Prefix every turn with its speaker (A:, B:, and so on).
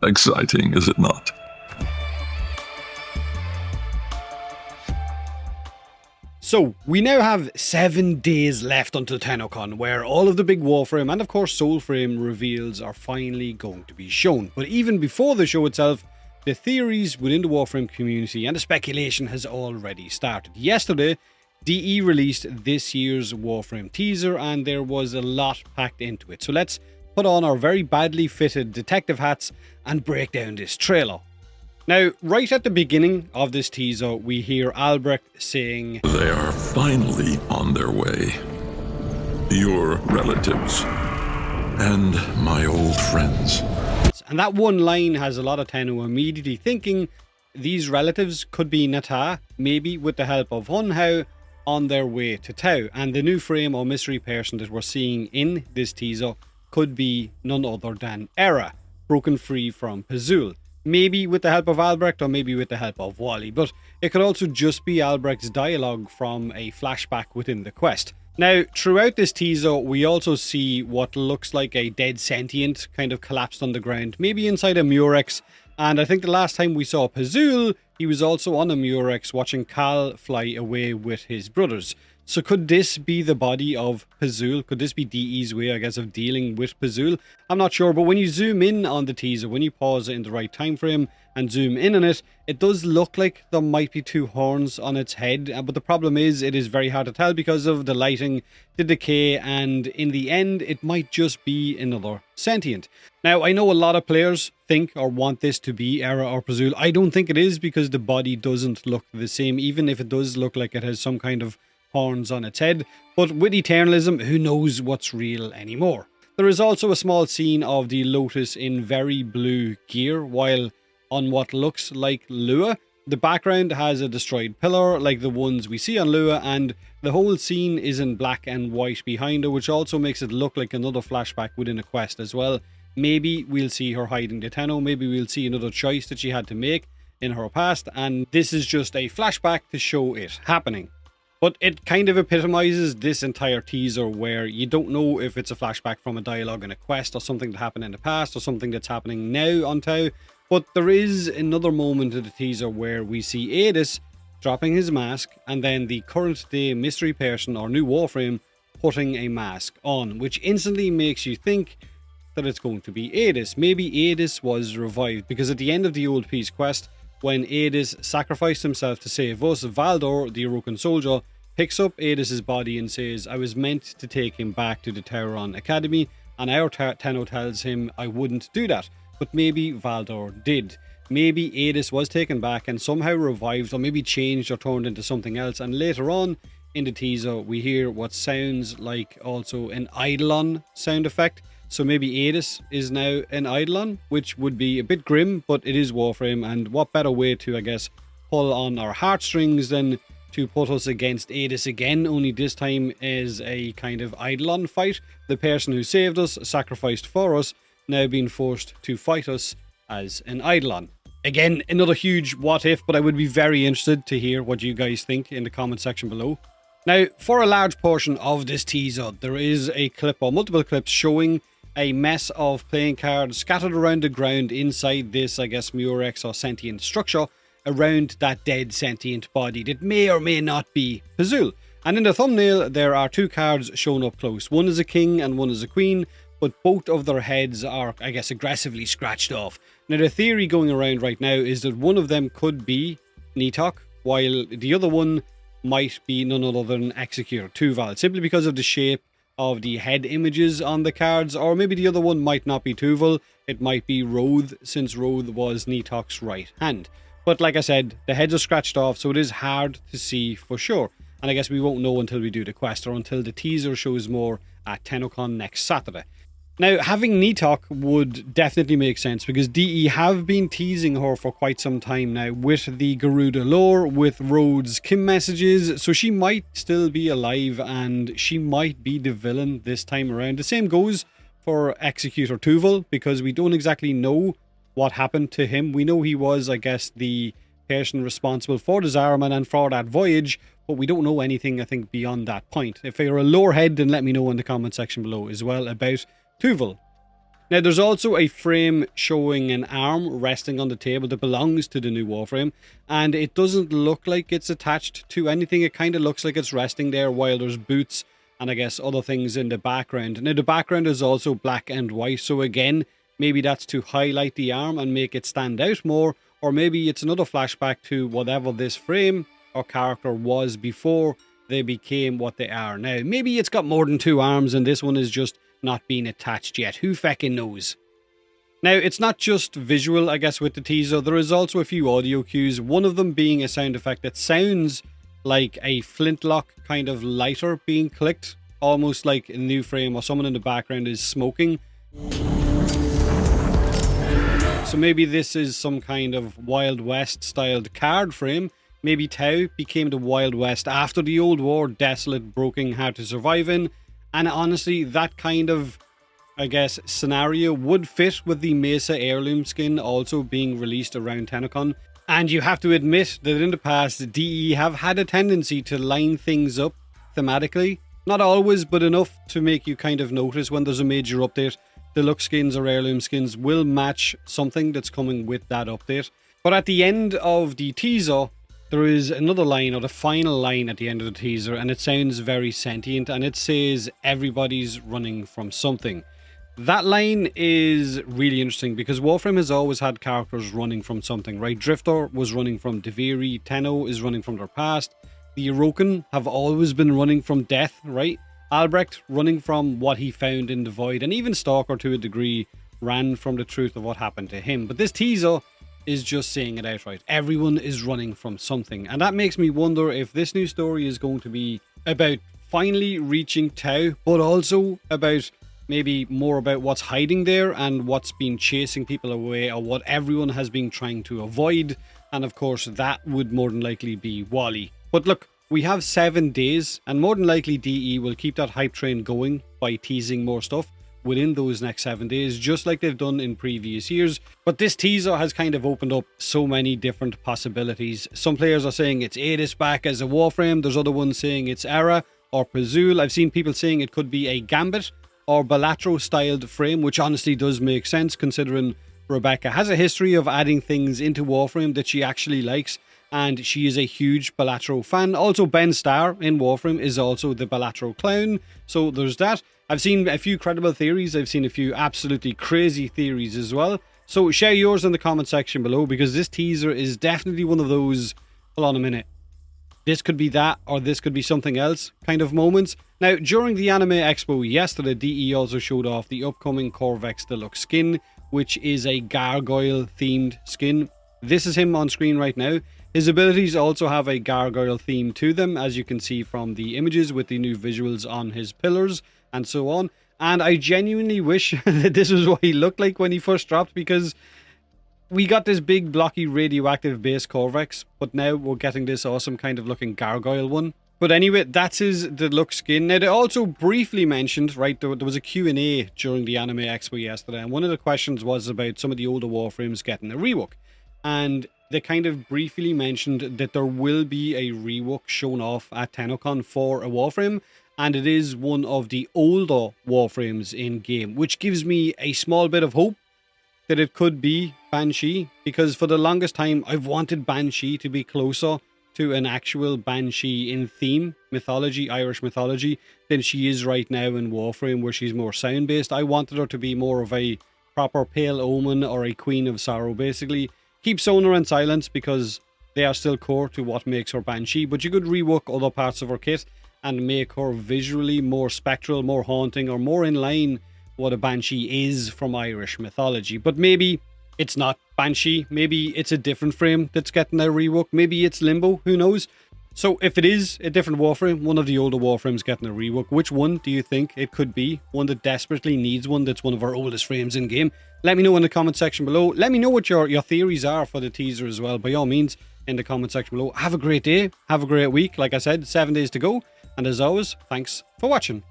A: Exciting, is it not?
B: So, we now have 7 days left until TennoCon, where all of the big Warframe and of course Soulframe reveals are finally going to be shown. But even before the show itself, the theories within the Warframe community and the speculation has already started. Yesterday, DE released this year's Warframe teaser and there was a lot packed into it. So let's put on our very badly fitted detective hats and break down this trailer. Now, right at the beginning of this teaser, we hear Albrecht saying,
A: "They are finally on their way. Your relatives and my old friends."
B: And that one line has a lot of Tenno immediately thinking these relatives could be Nitokh, maybe with the help of Hunhao, on their way to Tau. And the new frame or mystery person that we're seeing in this teaser could be none other than Erra, broken free from Pazuul. Maybe with the help of Albrecht or maybe with the help of Wally, but it could also just be Albrecht's dialogue from a flashback within the quest. Now, throughout this teaser, we also see what looks like a dead Sentient kind of collapsed on the ground, maybe inside a Murex, and I think the last time we saw Pazuul, he was also on a Murex watching Cal fly away with his brothers. So could this be the body of Pazuul? Could this be DE's way, I guess, of dealing with Pazuul? I'm not sure, but when you zoom in on the teaser, when you pause it in the right time frame and zoom in on it, it does look like there might be 2 horns on its head. But the problem is, it is very hard to tell because of the lighting, the decay, and in the end, it might just be another Sentient. Now, I know a lot of players think or want this to be Erra or Pazuul. I don't think it is because the body doesn't look the same, even if it does look like it has some kind of horns on its head, but with Eternalism, who knows what's real anymore. There is also a small scene of the Lotus in very blue gear, while on what looks like Lua, the background has a destroyed pillar like the ones we see on Lua, and the whole scene is in black and white behind her, which also makes it look like another flashback within a quest as well. Maybe we'll see her hiding the Tenno, maybe we'll see another choice that she had to make in her past, and this is just a flashback to show it happening. But it kind of epitomizes this entire teaser where you don't know if it's a flashback from a dialogue in a quest or something that happened in the past or something that's happening now on Tau. But there is another moment in the teaser where we see Adis dropping his mask and then the current day mystery person or new Warframe putting a mask on, which instantly makes you think that it's going to be Adis. Maybe Adis was revived because at the end of the Old Peace quest, when Adis sacrificed himself to save us, Valdor, the Orokin soldier, picks up Adis' body and says, "I was meant to take him back to the Tauron Academy," and our Tenno tells him, "I wouldn't do that." But maybe Valdor did. Maybe Adis was taken back and somehow revived, or maybe changed or turned into something else, and later on in the teaser we hear what sounds like also an Eidolon sound effect. So maybe Adis is now an Eidolon, which would be a bit grim, but it is Warframe, and what better way to, I guess, pull on our heartstrings than to put us against Adis again, only this time is a kind of Eidolon fight. The person who saved us, sacrificed for us, now being forced to fight us as an Eidolon. Again, another huge what if, but I would be very interested to hear what you guys think in the comment section below. Now, for a large portion of this teaser, there is a clip or multiple clips showing a mess of playing cards scattered around the ground inside this, I guess, Murex or sentient structure, around that dead sentient body that may or may not be Pazuul. And in the thumbnail there are 2 cards shown up close. One is a king and one is a queen, but both of their heads are, I guess, aggressively scratched off. Now the theory going around right now is that one of them could be Nitokh, while the other one might be none other than Executor Tuvuul, simply because of the shape of the head images on the cards, or maybe the other one might not be Tuvuul, it might be Roth, since Roth was Nitokh's right hand. But like I said, the heads are scratched off, so it is hard to see for sure. And I guess we won't know until we do the quest, or until the teaser shows more at TennoCon next Saturday. Now, having Nitokh would definitely make sense, because DE have been teasing her for quite some time now, with the Garuda lore, with Rhodes' Kim messages, so she might still be alive, and she might be the villain this time around. The same goes for Executor Tuvuul, because we don't exactly know what happened to him. We know he was, I guess, the person responsible for the Zariman and for that voyage, but we don't know anything, I think, beyond that point. If you're a lore head, then let me know in the comment section below as well about Tuvuul. Now, there's also a frame showing an arm resting on the table that belongs to the new Warframe, and it doesn't look like it's attached to anything. It kind of looks like it's resting there while there's boots and I guess other things in the background. Now, the background is also black and white, so again, maybe that's to highlight the arm and make it stand out more, or maybe it's another flashback to whatever this frame or character was before they became what they are now. Maybe it's got more than 2 arms and this one is just not being attached yet. Who feckin' knows? Now, it's not just visual, I guess, with the teaser. There is also a few audio cues, one of them being a sound effect that sounds like a flintlock kind of lighter being clicked, almost like a new frame or someone in the background is smoking. So maybe this is some kind of Wild West styled card frame. Maybe Tau became the Wild West after the old war, desolate, broken, hard to survive in. And honestly, that kind of, I guess, scenario would fit with the Mesa heirloom skin also being released around TennoCon. And you have to admit that in the past, DE have had a tendency to line things up thematically. Not always, but enough to make you kind of notice when there's a major update. Deluxe skins or heirloom skins will match something that's coming with that update. But at the end of the teaser, there is another line, or the final line at the end of the teaser, and it sounds very sentient, and it says, everybody's running from something. That line is really interesting because Warframe has always had characters running from something, right? Drifter was running from Reverie, Tenno is running from their past, the Orokin have always been running from death, right? Albrecht running from what he found in the void, and even Stalker to a degree ran from the truth of what happened to him. But this teaser is just saying it outright. Everyone is running from something, and that makes me wonder if this new story is going to be about finally reaching Tau, but also about maybe more about what's hiding there and what's been chasing people away, or what everyone has been trying to avoid. And of course, that would more than likely be Wally. But look, we have 7 days, and more than likely DE will keep that hype train going by teasing more stuff within those next 7 days, just like they've done in previous years. But this teaser has kind of opened up so many different possibilities. Some players are saying it's Eidolon back as a Warframe, there's other ones saying it's Erra or Pazuul. I've seen people saying it could be a Gambit or Balatro styled frame, which honestly does make sense considering Rebecca has a history of adding things into Warframe that she actually likes, and she is a huge Balatro fan. Also, Ben Starr in Warframe is also the Balatro clown, so there's that. I've seen a few credible theories, I've seen a few absolutely crazy theories as well, so share yours in the comment section below, because this teaser is definitely one of those, hold on a minute, this could be that, or this could be something else kind of moments. Now, during the Anime Expo yesterday, DE also showed off the upcoming Qorvex Deluxe skin, which is a gargoyle themed skin. This is him on screen right now. His abilities also have a gargoyle theme to them, as you can see from the images with the new visuals on his pillars and so on. And I genuinely wish that this was what he looked like when he first dropped, because we got this big blocky radioactive base Qorvex, but now we're getting this awesome kind of looking gargoyle one. But anyway, that's his deluxe skin. Now, they also briefly mentioned, right, there was a Q&A during the Anime Expo yesterday, and one of the questions was about some of the older Warframes getting a rework. And they kind of briefly mentioned that there will be a rework shown off at TennoCon for a Warframe, and it is one of the older Warframes in game, which gives me a small bit of hope that it could be Banshee, because for the longest time I've wanted Banshee to be closer to an actual Banshee in theme, mythology, Irish mythology, than she is right now in Warframe, where she's more sound based. I wanted her to be more of a proper Pale Omen or a Queen of Sorrow, basically. Keep Sonar and Silence because they are still core to what makes her Banshee, but you could rework other parts of her kit and make her visually more spectral, more haunting, or more in line what a Banshee is from Irish mythology. But maybe it's not Banshee, maybe it's a different frame that's getting a rework, maybe it's Limbo, who knows? So if it is a different Warframe, one of the older Warframes getting a rework, which one do you think it could be? One that desperately needs one that's one of our oldest frames in game? Let me know in the comment section below. Let me know what your theories are for the teaser as well, by all means, in the comment section below. Have a great day, have a great week. Like I said, 7 days to go, and as always, thanks for watching.